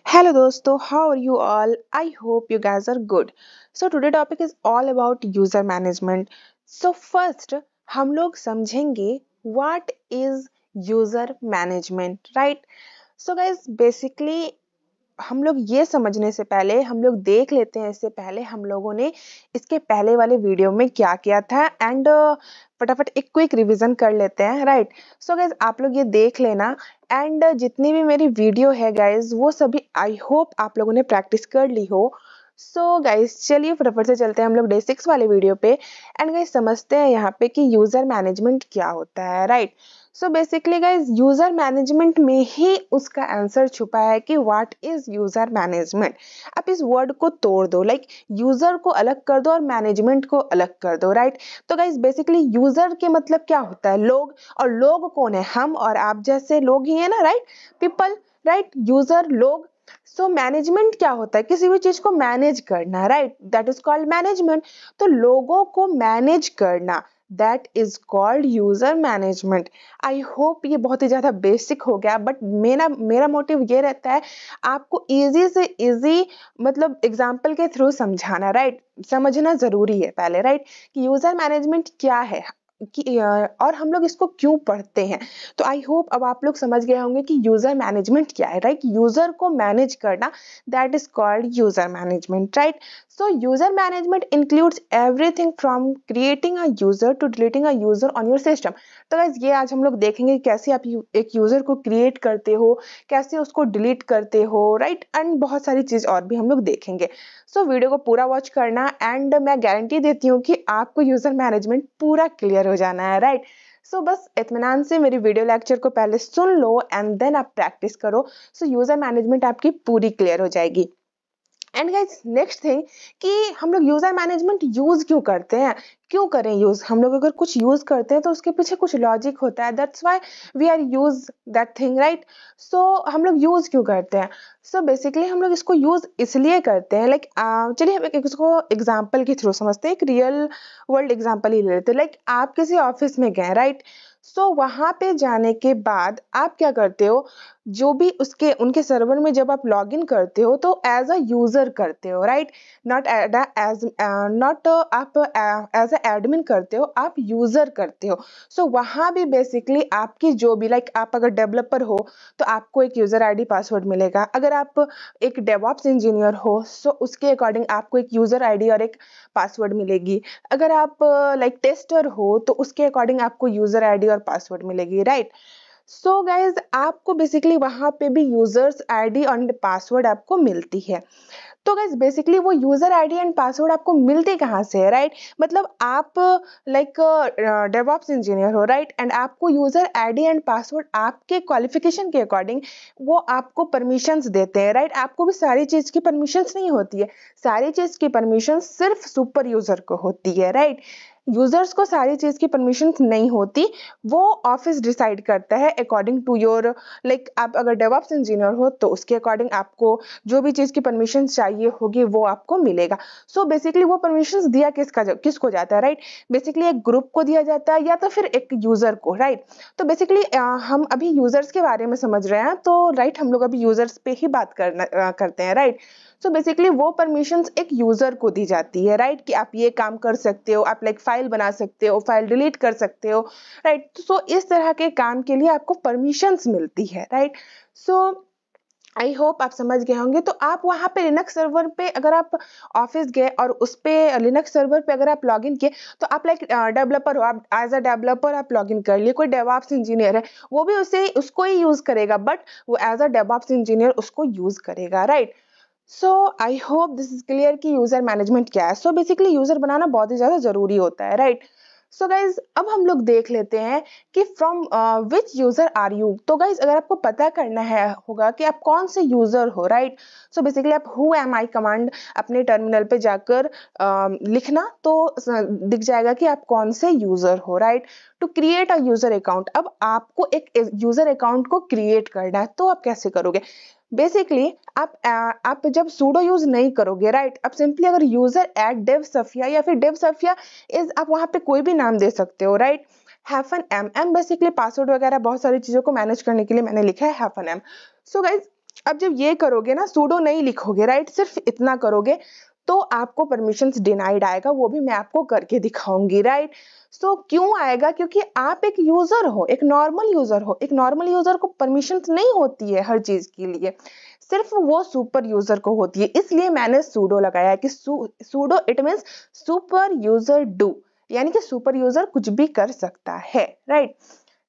Hello दोस्तों, how are you all? I hope you guys are good. So today topic is all about user management. So first हम लोग समझेंगे what is user management, right? So guys basically हम लोग ये समझने से पहले हम लोग देख लेते हैं इससे पहले हम लोगों ने इसके पहले वाले वीडियो में क्या किया था एंड फटाफट एक क्विक रिवीजन कर लेते हैं राइट। सो गाइज आप लोग ये देख लेना एंड जितनी भी मेरी वीडियो है गाइज वो सभी आई होप आप लोगों ने प्रैक्टिस कर ली हो। सो गाइज चलिए फटाफट से चलते हैं हम लोग डे 6 वाले वीडियो पे एंड गाइज समझते हैं यहाँ पे कि यूजर मैनेजमेंट क्या होता है right. So basically guys user management में ही उसका आंसर छुपा है कि व्हाट इज यूजर मैनेजमेंट। आप इस वर्ड को तोड़ दो लाइक यूजर को अलग कर दो और मैनेजमेंट को अलग कर दो राइट। तो गाइज बेसिकली यूजर के मतलब क्या होता है लोग, और लोग कौन है हम और आप जैसे लोग ही है ना राइट, पीपल राइट, यूजर लोग। सो मैनेजमेंट क्या होता है किसी भी चीज को मैनेज करना right, that is called management. तो लोगों को मैनेज करना that is called user management. I hope ये बहुत ही ज्यादा बेसिक हो गया बट मेरा मेरा मोटिव ये रहता है आपको इजी से इजी मतलब एग्जाम्पल के थ्रू समझाना राइट। समझना जरूरी है पहले राइट कि यूजर मैनेजमेंट क्या है और हम लोग इसको क्यों पढ़ते हैं। तो आई होप अब आप लोग समझ गए होंगे कि यूजर मैनेजमेंट क्या है राइट। यूजर को मैनेज करना that is called user management right. So user management includes everything from creating a user to deleting a user on your system. तो guys ये आज हम लोग देखेंगे कैसे आप एक यूजर को क्रिएट करते हो, कैसे उसको डिलीट करते हो राइट, एंड बहुत सारी चीज और भी हम लोग देखेंगे। सो वीडियो को पूरा वॉच करना एंड मैं गारंटी देती हूँ कि आपको यूजर मैनेजमेंट पूरा क्लियर हो जाना है राइट। सो बस इत्मीनान से मेरी वीडियो लेक्चर को पहले सुन लो एंड देन आप प्रैक्टिस करो। सो यूजर मैनेजमेंट आपकी पूरी क्लियर हो जाएगी। एंड गाइस नेक्स्ट थिंग कि हम लोग यूजर मैनेजमेंट यूज क्यों करते हैं, क्यों करें यूज। हम लोग अगर कुछ यूज करते हैं तो उसके पीछे कुछ लॉजिक होता है, that's why we are use that thing right. So हम लोग यूज क्यों करते हैं। सो बेसिकली हम लोग इसको यूज इसलिए करते हैं लाइक चलिए हम इसको एग्जाम्पल के थ्रू समझते हैं, एक रियल वर्ल्ड एग्जाम्पल ही ले लेते हैं। लाइक आप किसी ऑफिस में गए राइट। सो वहां पे जाने के बाद आप क्या करते हो, जो भी उसके उनके सर्वर में जब आप लॉग इन करते हो तो एज अ यूजर करते हो राइट, नॉट एज नॉट आप एज अ एडमिन करते हो, आप यूजर करते हो। सो वहां भी बेसिकली आपकी जो भी लाइक आप अगर डेवलपर हो तो आपको एक यूजर आईडी पासवर्ड मिलेगा, अगर आप एक डेवऑप्स इंजीनियर हो सो उसके अकॉर्डिंग आपको एक यूजर आईडी और एक पासवर्ड मिलेगी, अगर आप लाइक टेस्टर हो तो उसके अकॉर्डिंग आपको यूजर आईडी और पासवर्ड मिलेगी राइट। सो गाइज आपको बेसिकली वहां पे भी यूजर्स आईडी और पासवर्ड आपको मिलती है। तो गाइज बेसिकली वो यूजर आईडी एंड पासवर्ड आपको मिलते कहाँ से है राइट। मतलब आप लाइक डेवऑप्स इंजीनियर हो राइट एंड आपको यूजर आईडी एंड पासवर्ड आपके क्वालिफिकेशन के अकॉर्डिंग वो आपको परमिशंस देते हैं राइट। आपको भी सारी चीज की परमिशंस नहीं होती है, सारी चीज की परमिशन सिर्फ सुपर यूजर को होती है राइट। यूजर्स को सारी चीज की परमिशन नहीं होती, वो ऑफिस डिसाइड करता है अकॉर्डिंग टू योर लाइक आप अगर डेवऑप्स इंजीनियर हो तो उसके अकॉर्डिंग आपको जो भी चीज की परमिशन चाहिए होगी वो आपको मिलेगा। सो बेसिकली वो परमिशन दिया किसको जाता है राइट, बेसिकली एक ग्रुप को दिया जाता है या तो फिर एक यूजर को राइट। तो बेसिकली हम अभी यूजर्स के बारे में समझ रहे हैं तो राइट हम लोग अभी यूजर्स पे ही बात करते हैं राइट। सो बेसिकली वो परमिशंस एक यूजर को दी जाती है राइट कि आप ये काम कर सकते हो, आप लाइक फाइल बना सकते हो, फाइल डिलीट कर सकते हो राइट। सो इस तरह के काम के लिए आपको परमिशंस मिलती है राइट। सो आई होप आप समझ गए होंगे। तो आप वहां पे लिनक्स सर्वर पे अगर आप ऑफिस गए और उस पे लिनक्स सर्वर पे अगर आप लॉग इन किए तो आप लाइक डेवलपर हो, आप एज अ डेवलपर आप लॉग इन कर लिए, कोई डेवऑप्स इंजीनियर है वो भी उसे उसको ही यूज करेगा बट वो एज अ डेवऑप्स इंजीनियर उसको यूज करेगा right. So I hope this is clear कि यूजर मैनेजमेंट क्या है। सो बेसिकली यूजर बनाना बहुत ही ज्यादा जरूरी होता है राइट। सो गाइज अब हम लोग देख लेते हैं कि from which user are you. तो गाइज अगर आपको पता करना है होगा कि आप कौन से यूजर हो राइट। सो बेसिकली आप हु एम आई कमांड अपने टर्मिनल पे जाकर लिखना तो दिख जाएगा कि आप कौन से यूजर हो right. To create a user account, अब आपको एक यूजर अकाउंट को क्रिएट करना है तो आप कैसे करोगे। बेसिकली आप जब सूडो यूज नहीं करोगे राइट, आप सिंपली अगर यूजर एट डेव सफिया या फिर डेव सफिया इज आप वहां पे कोई भी नाम दे सकते हो right. Hyphen M M basically password वगैरह बहुत सारी चीजों को मैनेज करने के लिए मैंने लिखा है हैफन एम। सो गाइज अब जब ये करोगे ना, सूडो नहीं लिखोगे, राइट, सिर्फ इतना करोगे, तो आपको परमिशंस डिनाइड आएगा, वो भी मैं आपको करके दिखाऊंगी, राइट। सो क्यों आएगा? क्योंकि आप एक यूजर हो, एक नॉर्मल यूजर हो। एक नॉर्मल यूजर को परमिशंस नहीं होती है हर चीज के लिए, सिर्फ वो सुपर यूजर को होती है। इसलिए मैंने सूडो लगाया है कि pseudo it means super user do, यानी कि सुपर यूजर कुछ भी कर सकता है, राइट।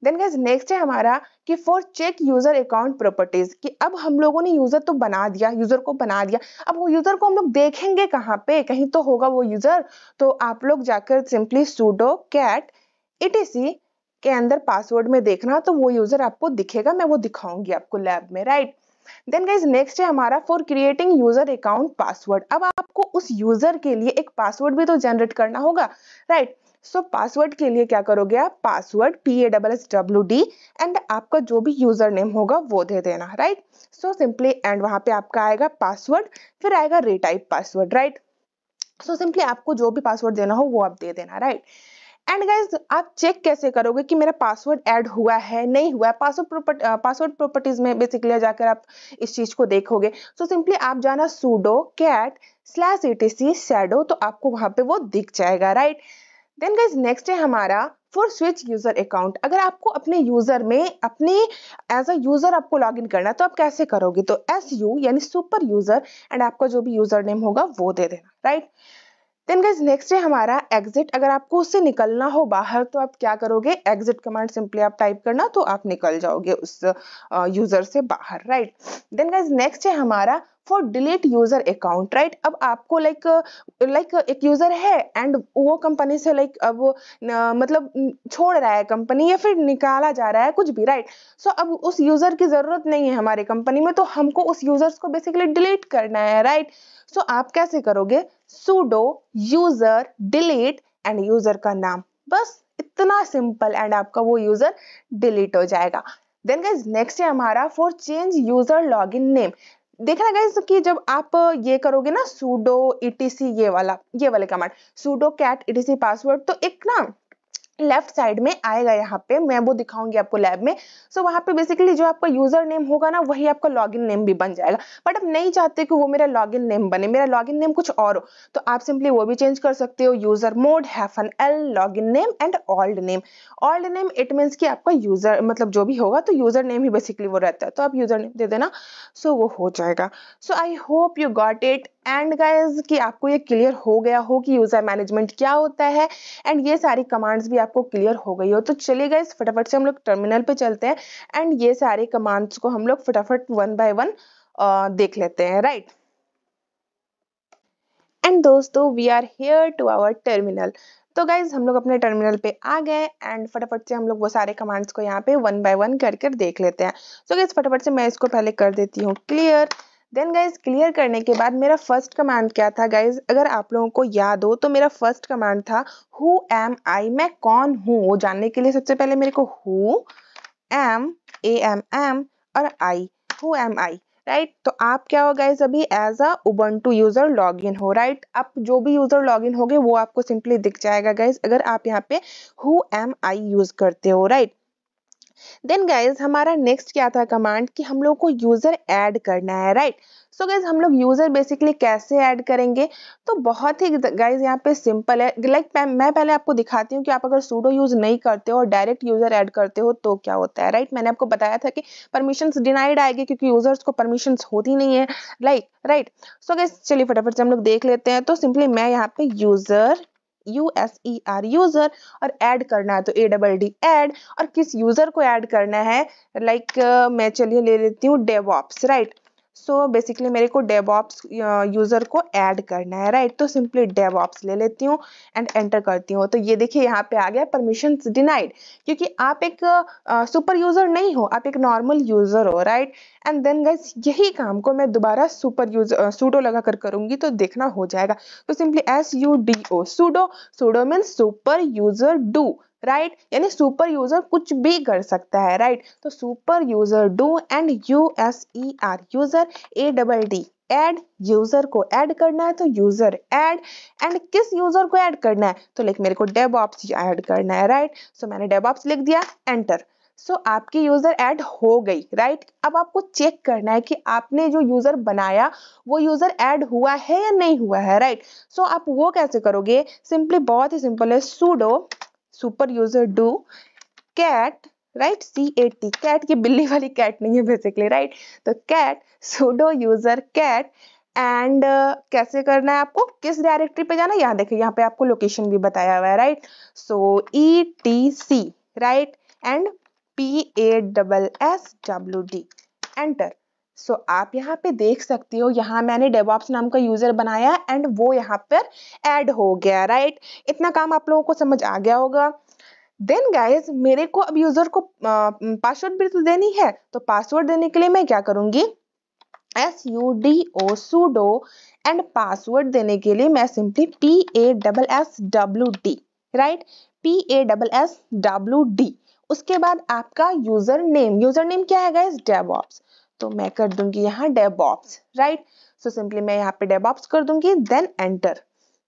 देन गाइस नेक्स्ट है हमारा कि for check user account properties, कि अब हम लोगों ने यूजर तो बना दिया, यूजर को बना दिया, अब वो यूजर को हम लोग देखेंगे कहाँ पे? कहीं तो होगा वो यूजर। तो आप लोग जाकर सिंपली sudo cat etc के अंदर पासवर्ड में देखना, तो वो यूजर आपको दिखेगा, मैं वो दिखाऊंगी आपको लैब में, राइट। देन गाइस नेक्स्ट है हमारा for creating user account password. अब आपको उस यूजर के लिए एक पासवर्ड भी तो जनरेट करना होगा, राइट। सो पासवर्ड के लिए क्या करोगे आप? पासवर्ड PASSWD एंड आपका जो भी यूजर नेम होगा वो दे देना, राइट। सो सिंपली एंड वहां पे आपका आएगा पासवर्ड, फिर आएगा retype password, right. So simply आपको जो भी पासवर्ड देना हो वो आप दे देना, राइट। एंड गाइज आप चेक कैसे करोगे कि मेरा पासवर्ड ऐड हुआ है नहीं हुआ है? पासवर्ड प्रॉपर्टीज में बेसिकली जाकर आप इस चीज को देखोगे। सो सिंपली आप जाना sudo cat /etc shadow, तो आपको वहां पे वो दिख जाएगा, राइट। देन गाइज नेक्स्ट है हमारा फॉर स्विच यूजर अकाउंट। अगर आपको अपने यूजर में अपने एज अ यूजर आपको लॉग इन करना है, तो आप कैसे करोगे? तो SU यानी सुपर यूजर एंड आपका जो भी यूजर नेम होगा वो दे देना, राइट। देन गाइस नेक्स्ट है हमारा एग्जिट। अगर आपको उससे निकलना हो बाहर, तो आप क्या करोगे? एग्जिट कमांड सिंपली आप टाइप करना, तो आप निकल जाओगे उस यूजर से बाहर, राइट। देन गाइस नेक्स्ट है हमारा for delete user account, right. अब आपको लाइक एक यूजर है एंड वो कंपनी से अब मतलब छोड़ रहा है कंपनी, या फिर निकाला जा रहा है कुछ भी, राइट। सो अब उस यूजर की जरूरत नहीं है हमारे कंपनी में, तो हमको उस यूजर्स को बेसिकली डिलीट करना है, राइट। सो आप कैसे करोगे? sudo user delete and user का नाम, बस इतना सिंपल, एंड आपका वो यूजर डिलीट हो जाएगा। देन गाइस नेक्स्ट है हमारा for change user login name. देखना गाइस कि जब आप ये करोगे ना sudo etc ये वाले command sudo cat etc password, तो एक ना लेफ्ट साइड में आएगा, यहाँ पे मैं वो दिखाऊंगी आपको लैब में। सो वहां पे बेसिकली जो आपका यूजर नेम होगा ना, वही आपका लॉगिन नेम भी बन जाएगा। बट आप नहीं चाहते कि वो मेरा लॉगिन नेम बने, मेरा लॉगिन नेम कुछ और हो, तो आप सिंपली वो भी चेंज कर सकते हो। User mode -l login name and old name. Old name it means कि आपका यूजर मतलब जो भी होगा, तो यूजर नेम ही बेसिकली वो रहता है, तो आप यूजर नेम दे देना, सो वो हो जाएगा। So I hope you got it and guys कि आपको ये क्लियर हो गया हो कि यूजर मैनेजमेंट क्या होता है, एंड ये सारी कमांड्स भी आपको क्लियर हो गई हो। तो चलिए गाइस फटाफट से हम लोग टर्मिनल पे चलते हैं, एंड ये सारे कमांड्स को हम लोग फटाफट वन बाय वन देख लेते हैं, राइट। एंड दोस्तों we are here to our terminal. तो गाइज हम लोग अपने टर्मिनल पे आ गए, एंड फटाफट से हम लोग वो सारे कमांड्स को यहाँ पे वन बाय वन कर कर देख लेते हैं। तो गाइज फटाफट से मैं इसको पहले कर देती हूँ क्लियर। देन गाइज क्लियर करने के बाद मेरा फर्स्ट कमांड क्या था गाइज? अगर आप लोगों को याद हो तो मेरा फर्स्ट कमांड था हु एम आई, मैं कौन हूँ वो जानने के लिए सबसे पहले मेरे को हु एम एम और I, who am I, right. तो आप क्या हो गाइस अभी as a Ubuntu user login हो, राइट। आप जो भी यूजर लॉगिन होगे वो आपको सिंपली दिख जाएगा गाइस, अगर आप यहाँ पे हु एम आई यूज करते हो, राइट। देन गाइज हमारा नेक्स्ट क्या था कमांड कि हम लोग को यूजर ऐड करना है, राइट। सो गाइज हम लोग यूजर बेसिकली कैसे ऐड करेंगे? तो बहुत ही गाइज यहाँ पे सिंपल है। मैं पहले आपको दिखाती हूँ कि आप अगर सूडो यूज नहीं करते हो और डायरेक्ट यूजर ऐड करते हो तो क्या होता है, राइट। मैंने आपको बताया था कि परमिशंस डिनाइड आएगी क्योंकि यूजर्स को परमिशंस होती नहीं है, राइट। सो गाइज चलिए फटाफट से हम लोग देख लेते हैं। तो सिंपली मैं यहाँ पे यूजर यूजर और ऐड करना है तो ADD ऐड, और किस यूजर को ऐड करना है मैं चलिए ले लेती हूँ डेवऑप्स, राइट। सो बेसिकली मेरे को डेवऑप्स यूजर को ऐड करना है, राइट। तो सिंपली डेवऑप्स ले लेती हूँ एंड एंटर करती हूँ। तो ये देखिए यहाँ पे आ गया परमिशंस डिनाइड, क्योंकि आप एक सुपर यूजर नहीं हो, आप एक नॉर्मल यूजर हो, राइट। एंड देन गाइस यही काम को मैं दोबारा सुपर यूजर सूडो लगा कर करूंगी तो देखना हो जाएगा। तो simply SUDO pseudo means super user do, right. यानी सुपर यूजर कुछ भी कर सकता है, राइट। तो super user do and USER user ADD add, user को ऐड करना है तो यूजर ऐड, एंड किस यूजर को ऐड करना है? तो मेरे को डेवऑप्स ऐड करना है, राइट। सो मैंने डेवऑप्स लिख दिया, एंटर। सो आपकी यूजर ऐड हो गई, राइट। अब आपको चेक करना है कि आपने जो यूजर बनाया वो यूजर ऐड हुआ है या नहीं हुआ है, राइट। सो आप वो कैसे करोगे, सिंपली बहुत ही सिंपल है, sudo super user do cat, right, CAT, cat की बिल्ली वाली कैट नहीं है बेसिकली, राइट। तो cat sudo user cat and कैसे करना है आपको, किस डायरेक्टरी पे जाना है, यहाँ देखिए यहाँ पे आपको लोकेशन भी बताया हुआ है, right. So ETC, right, and PASSWD, enter. So आप यहाँ पे देख सकते हो, यहाँ मैंने डेवऑप्स नाम का यूजर बनाया एंड वो यहाँ पर ऐड हो गया, राइट। इतना काम आप लोगों को समझ आ गया होगा। देन गाइज मेरे को अब यूजर को पासवर्ड भी तो देनी है, तो पासवर्ड देने के लिए मैं क्या करूंगी, SUDO sudo एंड पासवर्ड देने के लिए मैं सिंपली PASSWD, राइट, PASSWD। उसके बाद आपका यूजर नेम क्या है गाइज, डेवऑप्स, तो मैं कर दूंगी यहाँ डेवऑप्स, राइट। सो सिंपली मैं यहाँ पे डेवऑप्स कर दूंगी, देन एंटर।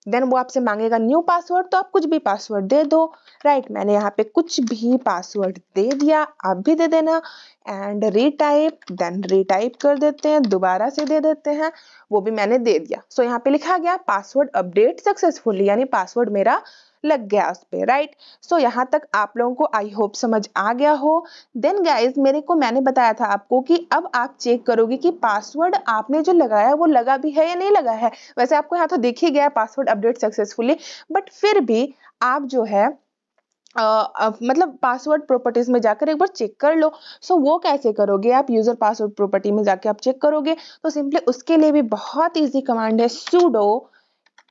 देन वो आपसे मांगेगा न्यू पासवर्ड, तो आप कुछ भी पासवर्ड दे दो, राइट। मैंने यहाँ पे कुछ भी पासवर्ड दे दिया, आप भी दे देना एंड रीटाइप, देन रीटाइप कर देते हैं, दोबारा से दे देते हैं, वो भी मैंने दे दिया। सो यहाँ पे लिखा गया पासवर्ड अपडेट सक्सेसफुली, यानी पासवर्ड मेरा लग गया उस पे, राइट। सो यहाँ तक आप लोगों को आई होप समझ आ गया हो। देन गाइज मैंने बताया था आपको कि अब आप चेक करोगे कि पासवर्ड आपने जो लगाया वो लगा भी है या नहीं लगा है। वैसे आपको यहाँ तो दिख ही गया पासवर्ड अपडेट सक्सेसफुली, बट फिर भी आप जो है मतलब पासवर्ड प्रॉपर्टीज में जाकर एक बार चेक कर लो। सो वो कैसे करोगे आप, यूजर पासवर्ड प्रॉपर्टी में जाके आप चेक करोगे, तो सिंपली उसके लिए भी बहुत इजी कमांड है, sudo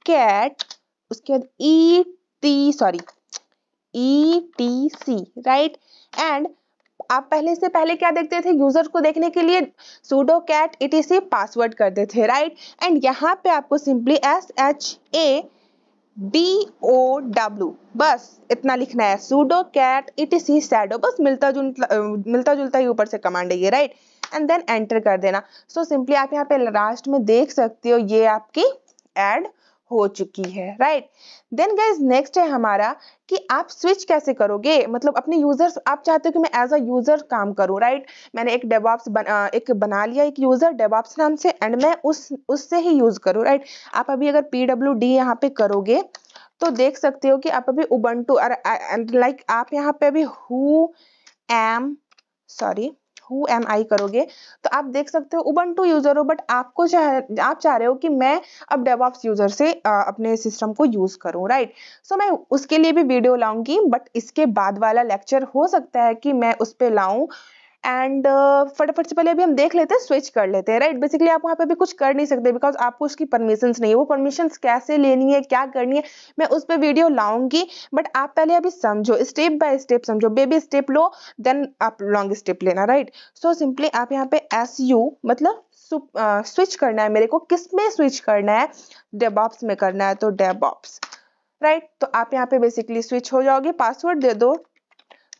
cat, उसके बाद ETC, राइट। एंड आप पहले क्या देखते थे, यूजर को देखने के लिए sudo cat etc पासवर्ड करते थे, राइट। एंड यहाँ पे आपको सिंपली SHADOW बस इतना लिखना है, sudo cat etc shadow, बस मिलता जुलता ही ऊपर से कमांड है ये, राइट। एंड देन एंटर कर देना। सो सिंपली आप यहाँ पे लास्ट में देख सकते हो ये आपकी ऐड हो चुकी है, राइट। देन गाइज नेक्स्ट है हमारा कि आप स्विच कैसे करोगे, मतलब अपने यूजर्स, आप चाहते हो कि मैं एज अ यूजर काम करूं, राइट। मैंने एक डेवऑप्स बना लिया एक यूजर डेवऑप्स नाम से एंड मैं उससे ही यूज करूं, राइट। आप अभी अगर PWD यहाँ पे करोगे तो देख सकते हो कि आप अभी उबंटू लाइक आप यहाँ पे अभी हु एम आई करोगे तो आप देख सकते हो उबंटू यूजर हो, बट आप चाह रहे हो कि मैं अब डेवऑप्स यूजर से अपने सिस्टम को यूज करूं, राइट। सो मैं उसके लिए भी वीडियो लाऊंगी, बट इसके बाद वाला लेक्चर हो सकता है कि मैं उस पे लाऊं एंड फटाफट से पहले अभी हम देख लेते हैं, स्विच कर लेते हैं, राइट। बेसिकली आप वहां पे भी कुछ कर नहीं सकते बिकॉज आपको उसकी परमिशंस नहीं है, वो परमिशंस कैसे लेनी है क्या करनी है मैं उस पर वीडियो लाऊंगी, बट आप पहले अभी समझो, स्टेप बाय स्टेप समझो, बेबी स्टेप लो देन आप लॉन्ग स्टेप लेना, राइट। सो सिंपली आप यहाँ पे SU मतलब स्विच करना है मेरे को, किस में स्विच करना है, डेवऑप्स में करना है, तो डेवऑप्स, राइट। तो आप यहाँ पे बेसिकली स्विच हो जाओगे, पासवर्ड दे दो,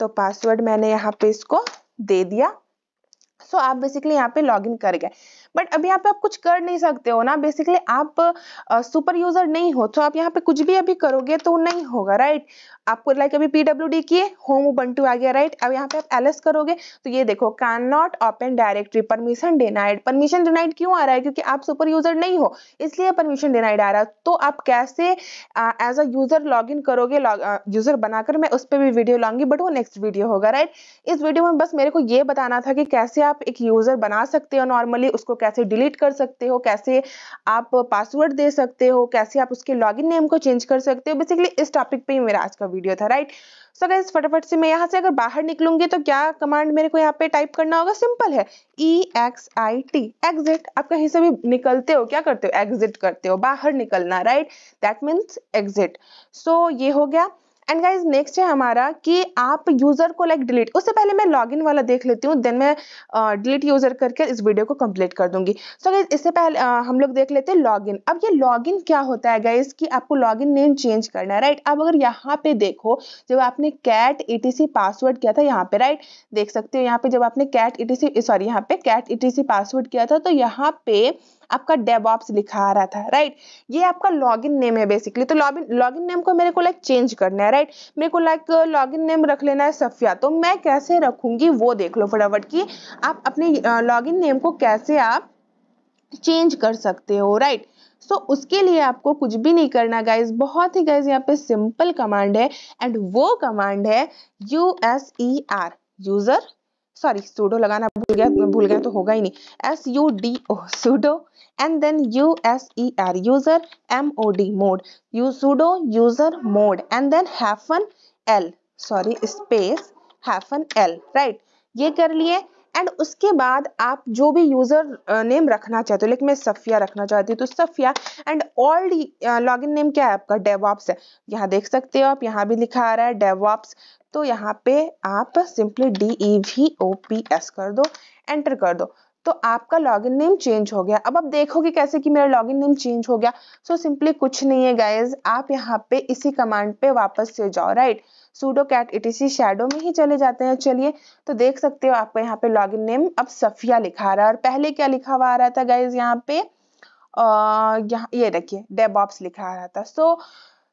तो पासवर्ड मैंने यहाँ पे इसको दे दिया। सो आप बेसिकली यहाँ पे लॉगिन कर गए, बट अभी यहाँ पे आप कुछ कर नहीं सकते हो ना, बेसिकली आप सुपर यूजर नहीं हो, तो आप यहाँ पे कुछ भी अभी करोगे तो नहीं होगा, राइट। आपको लाइक अभी PWD किए, होम उबंटू आ गया, राइट। अब यहाँ पे आप LS करोगे तो ये देखो can not open directory, permission denied. Permission denied क्यों आ रहा है, क्योंकि आप सुपर यूजर नहीं हो इसलिए परमिशन डिनाइड आ रहा है। तो आप कैसे as a user log in करोगे, यूजर बनाकर, मैं उस पर भी वीडियो लाऊंगी, बट वो नेक्स्ट वीडियो होगा, राइट। इस वीडियो में बस मेरे को ये बताना था कि कैसे आप एक यूजर बना सकते हो नॉर्मली, उसको कैसे डिलीट कर सकते हो, कैसे आप पासवर्ड दे सकते हो, कैसे आप उसके लॉगिन नेम को चेंज कर सकते हो। बेसिकली इस टॉपिक पे ही मेरा आज का वीडियो था, राइट। सो गाइस फटाफट से मैं यहाँ से अगर बाहर निकलूंगी तो क्या कमांड मेरे को यहाँ पे टाइप करना होगा, सिंपल है, EXIT, एग्जिट। आप कहीं से भी निकलते हो क्या करते हो, एग्जिट करते हो, बाहर निकलना, राइट, दैट मीन्स एग्जिट। सो ये हो गया। एंड गाइज नेक्स्ट है हमारा कि आप यूजर को लाइक डिलीट, उससे पहले मैं लॉगिन वाला देख लेती हूँ, देन मैं डिलीट यूजर करके इस वीडियो को कंप्लीट कर दूंगी। सो गाइज इससे पहले हम लोग देख लेते हैं लॉगिन। अब ये लॉगिन क्या होता है गाइज कि आपको लॉगिन नेम चेंज करना है, राइट। अब अगर यहाँ पे देखो जब आपने कैट etc पासवर्ड किया था यहाँ पे, राइट, देख सकते हो यहाँ पे जब आपने कैट etc पासवर्ड किया था तो यहाँ पे आपका डेवऑप्स लिखा आ रहा था, राइट। ये आपका लॉगिन नेम है बेसिकली, तो लॉगिन नेम को मेरे को लाइक चेंज करना है, राइट। राइट। मेरे को लाइक लॉगिन नेम रख लेना है सफिया, तो मैं कैसे रखूंगी वो देख लो फटाफट कि आप अपने लॉगिन नेम को कैसे आप चेंज कर सकते हो, राइट। सो उसके लिए आपको कुछ भी नहीं करना गाइज, बहुत ही गाइज यहाँ पे सिंपल कमांड है, एंड वो कमांड है USER, यूजर, सॉरी सूडो लगाना भूल गया तो होगा ही नहीं, SUDO sudo, and then USER user, MOD mod, U sudo user mod, and then hyphen L, sorry space hyphen L, right. ये कर लिए, एंड उसके बाद आप जो भी यूजर नेम रखना चाहते हो, लेकिन मैं सफिया रखना चाहती हूँ तो Safia, and old login name क्या है आपका, डेवऑप्स है। यहाँ देख सकते हो आप, यहाँ भी लिखा आ रहा है डेवऑप्स, तो यहाँ पे आप सिंपली DEVOPS कर दो, एंटर कर दो, तो आपका लॉगिन नेम चेंज हो गया। अब आप देखोगे कैसे कि मेरा लॉगिन नेम चेंज हो गया। सो सिंपली कुछ नहीं है गाइज, आप यहाँ पे इसी कमांड पे वापस से जाओ, right, sudo cat etc shadow में ही चले जाते हैं। चलिए, तो देख सकते हो आपका यहाँ पे लॉगिन नेम अब सफिया लिखा रहा है, और पहले क्या लिखा हुआ आ रहा था गाइज यहाँ पे, यहाँ ये देखिए डेवऑप्स लिखा आ रहा था। So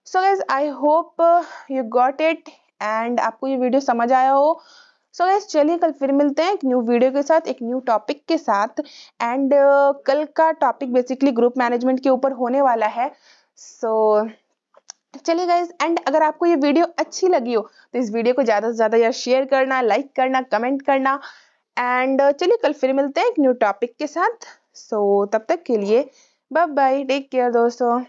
guys I hope you got it, and आपको ये वीडियो समझ आया हो। सो गाइज चलिए कल फिर मिलते हैं एक न्यू वीडियो के साथ, एक न्यू टॉपिक के साथ, एंड कल का टॉपिक बेसिकली ग्रुप मैनेजमेंट के ऊपर होने वाला है। सो चलिए गाइज, एंड अगर आपको ये वीडियो अच्छी लगी हो तो इस वीडियो को ज्यादा से ज्यादा यार शेयर करना, लाइक करना, कमेंट करना, एंड चलिए कल फिर मिलते हैं एक न्यू टॉपिक के साथ। सो तब तक के लिए बाय बाय, टेक केयर दोस्तों।